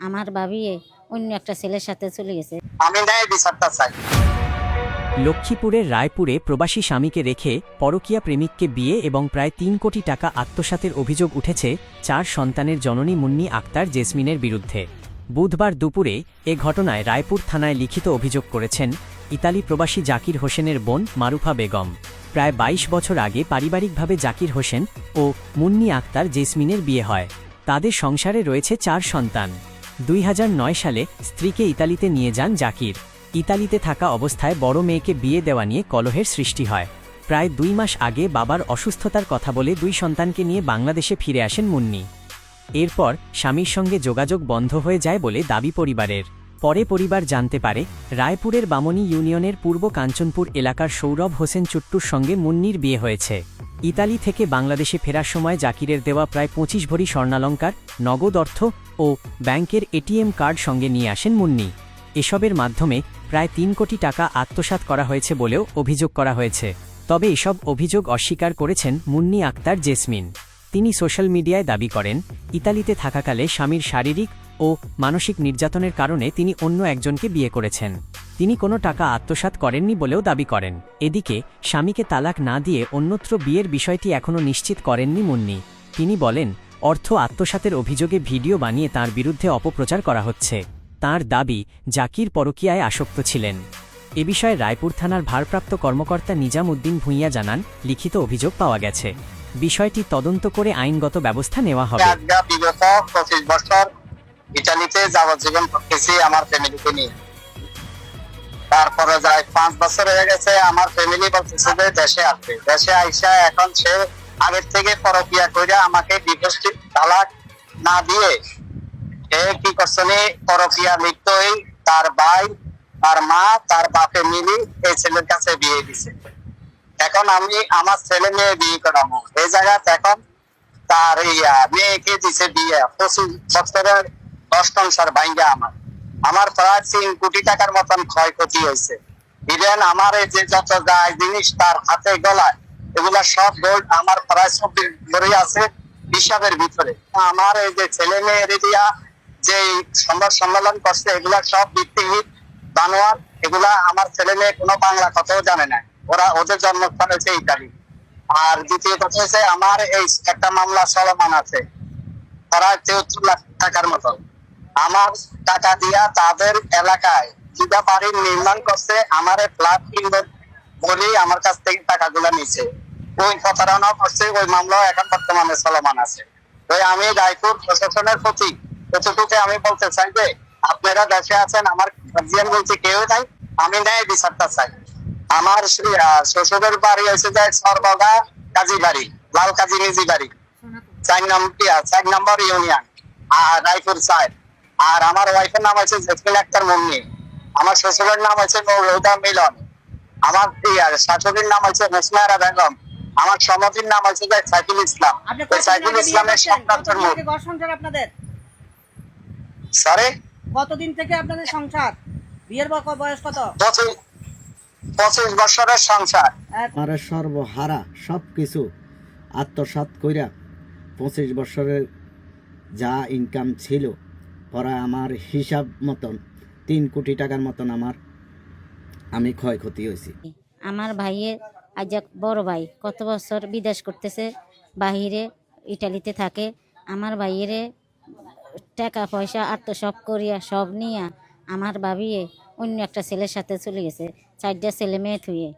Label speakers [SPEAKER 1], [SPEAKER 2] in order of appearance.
[SPEAKER 1] আমার ভাবিয়ে অন্য একটা ছেলের সাথে চলে গেছে।
[SPEAKER 2] আমি ন্যায় বিচারটা চাই।
[SPEAKER 3] লক্ষ্মীপুরের রায়পুরে প্রবাসী স্বামীকে রেখে পরকীয়া প্রেমিককে বিয়ে এবং প্রায় ৩ কোটি টাকা আত্মসাতের অভিযোগ উঠেছে ৪ সন্তানের জননী মুন্নি আক্তার জেসমিনের বিরুদ্ধে। বুধবার দুপুরে এ ঘটনায় রায়পুর থানায় লিখিত অভিযোগ করেছেন ইতালি প্রবাসী জাকির হোসেনের বোন মারুফা বেগম। প্রায় ২২ বছর আগে পারিবারিকভাবে জাকির হোসেন ও মুন্নি আক্তার জেসমিনের বিয়ে হয়। তাদের সংসারে রয়েছে ৪ সন্তান। ২০০৯ সালে স্ত্রীকে ইতালিতে নিয়ে যান জাকির। ইতালিতে থাকা অবস্থায় বড় মেয়েকে বিয়ে দেওয়া নিয়ে কলহের সৃষ্টি হয়। প্রায় ২ মাস আগে বাবার অসুস্থতার কথা বলে ২ সন্তানকে নিয়ে বাংলাদেশে ফিরে আসেন মুন্নি। এরপর স্বামীর সঙ্গে যোগাযোগ বন্ধ হয়ে যায় বলে দাবি পরিবারের। পরে পরিবার জানতে পারে রায়পুরের বামনী ইউনিয়নের পূর্ব কাঞ্চনপুর এলাকার সৌরভ হোসেন চুট্টুর সঙ্গে মুন্নির বিয়ে হয়েছে। ইতালি থেকে বাংলাদেশে ফেরার সময় জাকিরের দেওয়া প্রায় ২৫ ভরি স্বর্ণালঙ্কার, নগদ অর্থ ও ব্যাংকের এটিএম কার্ড সঙ্গে নিয়ে আসেন মুন্নি। এসবের মাধ্যমে প্রায় ৩ কোটি টাকা আত্মসাৎ করা হয়েছে বলেও অভিযোগ করা হয়েছে। তবে এসব অভিযোগ অস্বীকার করেছেন মুন্নি আক্তার জেসমিন। তিনি সোশ্যাল মিডিয়ায় দাবি করেন, ইতালিতে থাকাকালে স্বামীর শারীরিক ও মানসিক নির্যাতনের কারণে তিনি অন্য একজনকে বিয়ে করেছেন। তিনি কোনো টাকা আত্মসাৎ করেননি বলেও দাবি করেন। এদিকে স্বামীকে তালাক না দিয়ে অন্যত্র বিয়ের বিষয়টি এখনও নিশ্চিত করেননি মুন্নি। তিনি বলেন, অর্থ আত্মসাতের অভিযোগে ভিডিও বানিয়ে তাঁর বিরুদ্ধে অপপ্রচার করা হচ্ছে। তাঁর দাবি, জাকির পরকীয়ায় আসক্ত ছিলেন। এ বিষয়ে রায়পুর থানার ভারপ্রাপ্ত কর্মকর্তা নিজাম উদ্দিন ভূঁইয়া জানান, লিখিত অভিযোগ পাওয়া গেছে। বিষয়টি তদন্ত করে আইনগত ব্যবস্থা নেওয়া হবে।
[SPEAKER 2] বিগত ২৫ বছর ইতালিতে যাবজ্জীবন করতেছি আমার ফ্যামিলিকে নিয়ে। তারপরে যায় ৫ বছর হয়ে গেছে, আমার ফ্যামিলি বলতেছে যে দেশে আসবে। দেশে আইসা এখন সে আগের থেকে পরকীয়া করে আমাকে ডিভোর্স তালাক না দিয়ে কি করছে, পরকীয়া লিপ্তই তার ভাই, তার মা, তার বাপে মিলি এই ছেলের কাছে বিয়ে দিছে। এখন আমি আমার ছেলে মেয়ে বিয়ে করাবো এই জায়গাতে। এখন তার মেয়েকে দিছে বিয়ে ২৫ বছরের ১০ সংসার ভাঙ্গা আমার প্রায় ৩ কোটি টাকার মতন ক্ষয়ক্ষতি হয়েছে। ইভেন আমার এই যে যত যায় জিনিস তার হাতে গলায় এগুলা সব গোল্ড আমার প্রায় ২৪ ভরি আছে হিসাবের ভিতরে। আমার এই যে ছেলে মেয়ের দিয়া যে সংবাদ সম্মেলন করছে এগুলা সব ভিত্তিহীন বানোয়ার। এগুলা আমার ছেলে মেয়ে কোনো বাংলা কথাও জানে না। ওদের জন্মস্থান হচ্ছে ইতালি। আর দ্বিতীয় কথা হচ্ছে আমার এই একটা মামলা চলমান আছে প্রায় ৭৩ লাখ টাকার মতন। আমার টাকা দিয়া তাদের এলাকায় যেটা বাড়ি নির্মাণ করছে আমার ফ্ল্যাট কিনবে বলেই আমার কাছ থেকে টাকাগুলো নিছে। ওই প্রতারণাও করছে, ওই মামলাও এখন বর্তমানে চলমান আছে। তো আমি রায়পুর প্রশাসনের প্রতি এতটুকু আমি বলতে চাই যে আপনারা দেশে আছেন, আমার গার্জিয়ান বলছে কেউ নাই, আমি ন্যায় বিচারটা চাই। আমার শ্বশুরের বাড়ি হয়েছে যে সরবগা কাজী বাড়ি, লাল কাজী নিজি বাড়ি, ৪ নম্বর ইউনিয়ন, আর রায়পুর ৪। আর আমার ওয়াইফের নাম হচ্ছে জেসমিন আক্তার মুন্নি। আমার শ্বশুরের নাম হচ্ছে মৌলুদা মিলন। আমার শাশুড়ির নাম হচ্ছে হোসনারা বেগম। আমার সমতির নাম হচ্ছে সাইফুল ইসলাম। সাইফুল ইসলামের সংসার
[SPEAKER 4] আপনাদের
[SPEAKER 2] সরি
[SPEAKER 4] কতদিন থেকে আপনাদের সংসার? বিয়ের বয়স কত?
[SPEAKER 2] ২৫ বছরের সংসার।
[SPEAKER 5] আমার সর্বহারা সবকিছু আত্মসাৎ কইরা ২৫ বছরের যা ইনকাম ছিল পরে আমার হিসাব মতন ৩ কোটি টাকার মতন আমি ক্ষয়ক্ষতি হয়েছি।
[SPEAKER 1] আমার ভাইয়ের আজ বড় ভাই কত বছর বিদেশ করতেছে, বাহিরে ইটালিতে থাকে। আমার ভাইয়েরে টাকা পয়সা আত্মসাৎ করিয়া সব নিয়ে আমার ভাবিয়ে অন্য একটা ছেলের সাথে চলে গেছে, ৪টা ছেলে মেয়ে থুয়ে।